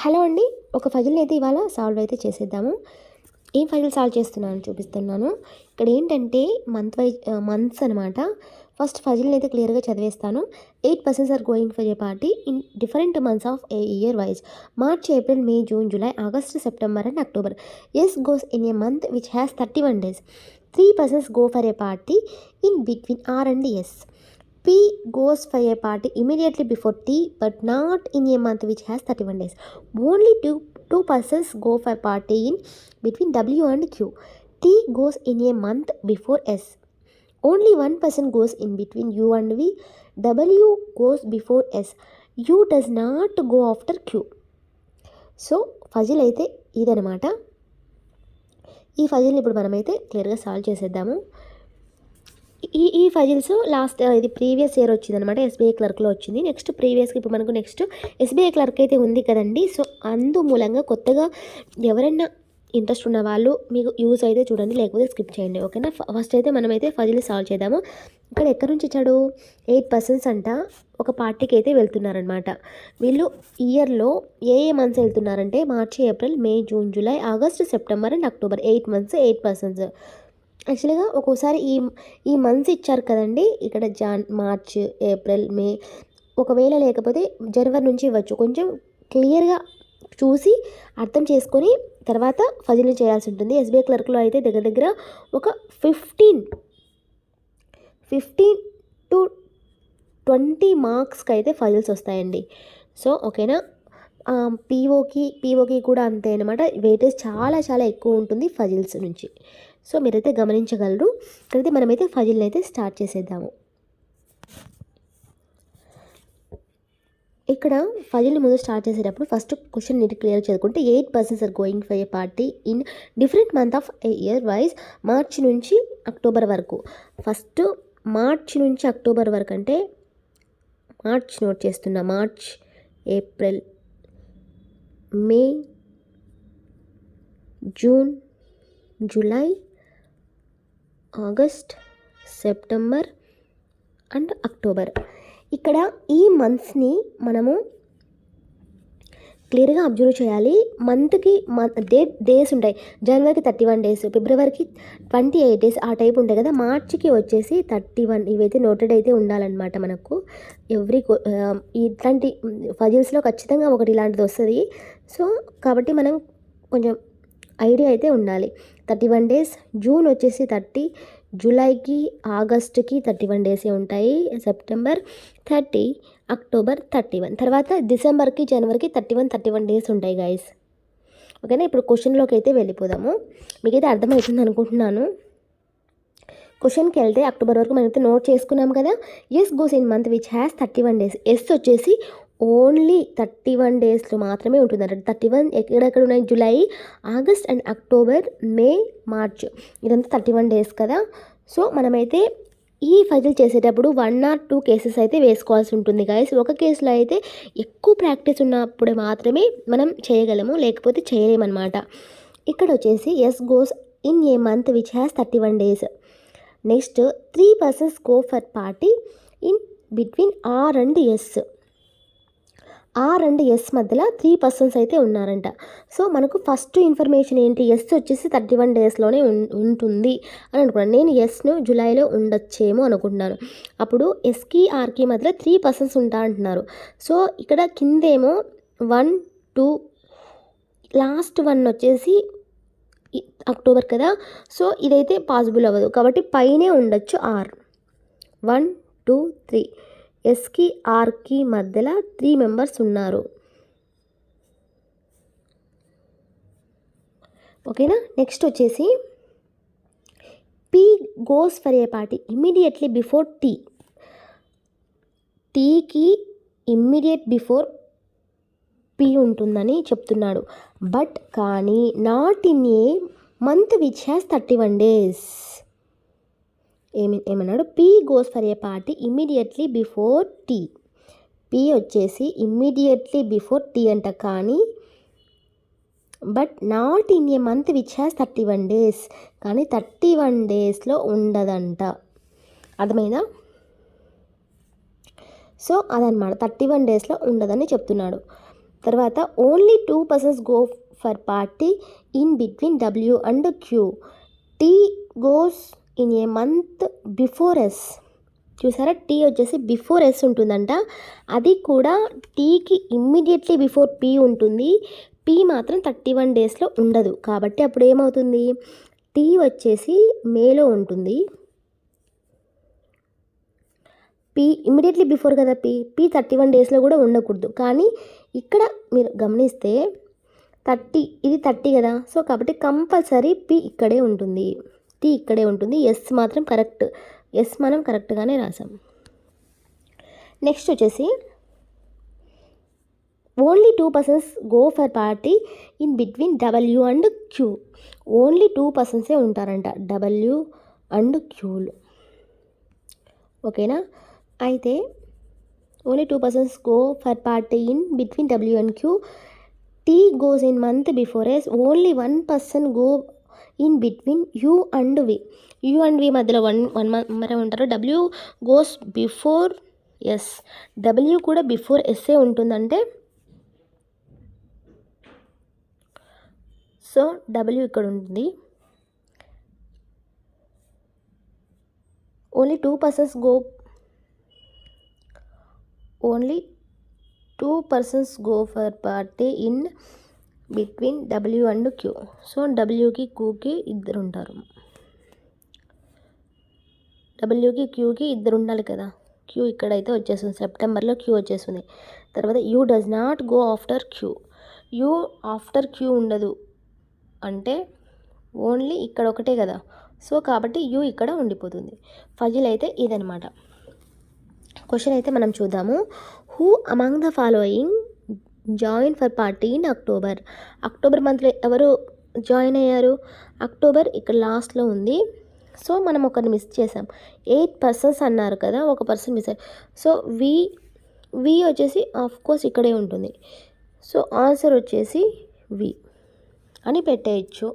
Hello అండి. ఒక పజిల్ని అయితే ఇవాళ సాల్వ్ అయితే చేసేద్దాము. ఏం పజిల్ సాల్వ్ చేస్తున్నాను చూపిస్తున్నాను. ఇక్కడ ఏంటంటే మంత్స్ అనమాట. ఫస్ట్ పజిల్ని అయితే క్లియర్గా చదివేస్తాను. 8 persons are going for a party in different months of a year wise. March, April, May, June, July, August, September and October. S goes in a month which has 31 days. 3 persons go for a party in between R and S. P goes for a party immediately before T but not in a month which has 31 days. Only two persons go for a party in between W and Q. T goes in a month before S. Only one person goes in between U and V. W goes before S. U does not go after Q. So puzzle అయితే ఇదనమాట. ఈ ఫజిల్ని ఇప్పుడు మనమైతే క్లియర్గా solve చేసేద్దాము. ఈ puzzles last ఇది previous year వచ్చిందనమాట. ఎస్బీఐ క్లర్క్లో వచ్చింది. నెక్స్ట్ ప్రీవియస్కి ఇప్పుడు మనకు నెక్స్ట్ ఎస్బీఐ క్లర్క్ అయితే ఉంది కదండి. సో అందు మూలంగా కొత్తగా ఎవరైనా ఇంట్రెస్ట్ ఉన్న వాళ్ళు మీకు యూజ్ అయితే చూడండి, లేకపోతే స్కిప్ చేయండి. ఓకేనా. ఫస్ట్ అయితే మనమైతే ఫజిల్ని సాల్వ్ చేద్దాము. ఇక్కడ ఎక్కడి నుంచి ఇచ్చాడు? 8 persons అంట ఒక పార్టీకి అయితే వెళ్తున్నారనమాట. వీళ్ళు ఇయర్లో ఏ మంత్స్ వెళ్తున్నారంటే March, April, May, June, July, August, September and October. 8 months 8 persons. యాక్చువల్గా ఒక్కోసారి ఈ మంత్స్ ఇచ్చారు కదండి. ఇక్కడ మార్చ్, ఏప్రిల్, మే, ఒకవేళ లేకపోతే జనవరి నుంచి ఇవ్వచ్చు. కొంచెం క్లియర్గా చూసి అర్థం చేసుకొని తర్వాత ఫజిల్ని చేయాల్సి ఉంటుంది. ఎస్బీఐ క్లర్క్లో అయితే దగ్గర దగ్గర ఒక 15 to 20 మార్క్స్కి అయితే ఫజిల్స్ వస్తాయండి. సో ఓకేనా. పీఓకి కూడా అంతే అనమాట. వెయిటేజ్ చాలా చాలా ఎక్కువ ఉంటుంది ఫజిల్స్ నుంచి. సో మీరైతే గమనించగలరు. ఇక్కడైతే మనమైతే ఫజిల్ని అయితే స్టార్ట్ చేసేద్దాము. ఇక్కడ ఫజిల్ని ముందు స్టార్ట్ చేసేటప్పుడు ఫస్ట్ క్వశ్చన్ నీట్ క్లియర్ చదువుకుంటే 8 persons are going for a party in different month of a year wise. March నుంచి అక్టోబర్ వరకు. ఫస్ట్ మార్చి నుంచి అక్టోబర్ వరకు అంటే మార్చ్ నోట్ చేస్తున్నా. March, April, May, June, July, August, September and October. ఇక్కడ ఈ మంత్స్ని మనము క్లియర్గా అబ్జర్వ్ చేయాలి. మంత్కి డేస్ ఉంటాయి. జనవరికి 31 days, ఫిబ్రవరికి 28 days ఆ టైప్ ఉంటాయి కదా. మార్చికి వచ్చేసి 31. ఇవైతే నోటెడ్ అయితే ఉండాలన్నమాట మనకు. ఇట్లాంటి ఫజిల్స్లో ఖచ్చితంగా ఒకటి ఇలాంటిది వస్తుంది. సో కాబట్టి మనం కొంచెం ఐడియా అయితే ఉండాలి. 31 days. జూన్ వచ్చేసి 30, జూలైకి ఆగస్టుకి 31 days ఉంటాయి, సెప్టెంబర్ 30, అక్టోబర్ 31, తర్వాత డిసెంబర్కి జనవరికి 31 days ఉంటాయి గైస్. ఓకేనా. ఇప్పుడు క్వశ్చన్లోకి అయితే వెళ్ళిపోదాము. మీకైతే అర్థమవుతుంది అనుకుంటున్నాను. క్వశ్చన్కి వెళ్తే అక్టోబర్ వరకు మనమైతే నోట్ చేసుకున్నాం కదా. S goes in month which has 31 days. S వచ్చేసి ఓన్లీ 31 daysలో మాత్రమే ఉంటుందంట. 31 ఎక్కడెక్కడ ఉన్నాయి? July, August and October, May, March, ఇదంతా 31 days కదా. సో మనమైతే ఈ ఫజిల్ చేసేటప్పుడు 1 or 2 cases అయితే వేసుకోవాల్సి ఉంటుంది గైస్. ఒక కేసులో అయితే ఎక్కువ ప్రాక్టీస్ ఉన్నప్పుడు మాత్రమే మనం చేయగలము, లేకపోతే చేయలేమన్నమాట. ఇక్కడ వచ్చేసి S goes in a month which has 31 days. Next 3 persons go for party in between R and S. R and S మధ్యలో 3 persons అయితే ఉన్నారంట. సో మనకు ఫస్ట్ ఇన్ఫర్మేషన్ ఏంటి? ఎస్ వచ్చేసి 31 daysలోనే ఉంటుంది అని అనుకున్నాను. నేను ఎస్ను జూలైలో ఉండొచ్చేమో అనుకుంటున్నాను. అప్పుడు ఎస్కి ఆర్కి మధ్యలో 3 persons ఉంటా అంటున్నారు. సో ఇక్కడ కిందేమో 1, 2, లాస్ట్ 1 వచ్చేసి అక్టోబర్ కదా. సో ఇదైతే పాసిబుల్ అవ్వదు కాబట్టి పైనే ఉండొచ్చు ఆర్. 1, 2, 3. ఎస్కి ఆర్కి మధ్యలో 3 members ఉన్నారు. ఓకేనా. నెక్స్ట్ వచ్చేసి P goes for a party immediately before T. టీకి ఇమ్మీడియట్ బిఫోర్ పీ ఉంటుందని చెప్తున్నాడు. బట్ కానీ not in a month which has 31 days. ఏమన్నాడు? P goes for a party immediately before T. P వచ్చేసి ఇమ్మీడియట్లీ బిఫోర్ టీ అంట, కానీ but not in a month which has 31 days. కానీ 31 daysలో ఉండదంట. అర్థమైందా? సో అదనమాట 31 daysలో ఉండదని చెప్తున్నాడు. తర్వాత only 2 persons go for party in between W and Q. T goes in a month before S. చూసారా, టీ వచ్చేసి బిఫోర్ ఎస్ ఉంటుందంట. అది కూడా టీకి ఇమ్మీడియట్లీ బిఫోర్ పీ ఉంటుంది. పీ మాత్రం 31 డేస్లో ఉండదు. కాబట్టి అప్పుడు ఏమవుతుంది, టీ వచ్చేసి మేలో ఉంటుంది. పీ ఇమ్మీడియట్లీ బిఫోర్ కదా, పీ 31 డేస్లో కూడా ఉండకూడదు. కానీ ఇక్కడ మీరు గమనిస్తే 30, ఇది 30 కదా. సో కాబట్టి కంపల్సరీ పీ ఇక్కడే ఉంటుంది, టీ ఇక్కడే ఉంటుంది. ఎస్ మాత్రం కరెక్ట్, ఎస్ మనం కరెక్ట్గానే రాసాం. నెక్స్ట్ వచ్చేసి only 2 persons go for party in between W and Q. Only 2 పర్సన్సే ఉంటారంట డబ్ల్యూ అండ్ క్యూలు. ఓకేనా, అయితే only 2 persons go for party in between W and Q. T goes in month before S. Only 1 person go in between U and V. U and V మధ్యలో one మెంబరే ఉంటారు. W goes before S. W కూడా before ఎస్ఏ ఉంటుందంటే, so W ఇక్కడ ఉంటుంది. Only 2 persons go for party in between W and Q. So డబ్ల్యూకి క్యూకి ఇద్దరు ఉంటారు. డబ్ల్యూకి క్యూకి ఇద్దరు ఉండాలి కదా. క్యూ ఇక్కడైతే వచ్చేస్తుంది, సెప్టెంబర్లో క్యూ వచ్చేస్తుంది. తర్వాత U does not go after Q. U after Q ఉండదు అంటే ఓన్లీ ఇక్కడ ఒకటే కదా. సో కాబట్టి యూ ఇక్కడ ఉండిపోతుంది. ఫజిల్ అయితే ఇదనమాట. క్వశ్చన్ అయితే మనం చూద్దాము. Who among the following join for party in October. October మంత్లో ఎవరు జాయిన్ అయ్యారు? అక్టోబర్ ఇక్కడ లాస్ట్లో ఉంది. సో మనం ఒకరిని మిస్ చేసాం. 8 పర్సన్స్ అన్నారు కదా, ఒక పర్సన్ మిస్ అయ్యారు. సో వి వచ్చేసి ఆఫ్కోర్స్ ఇక్కడే ఉంటుంది. సో ఆన్సర్ వచ్చేసి వి అని పెట్టేయచ్చు.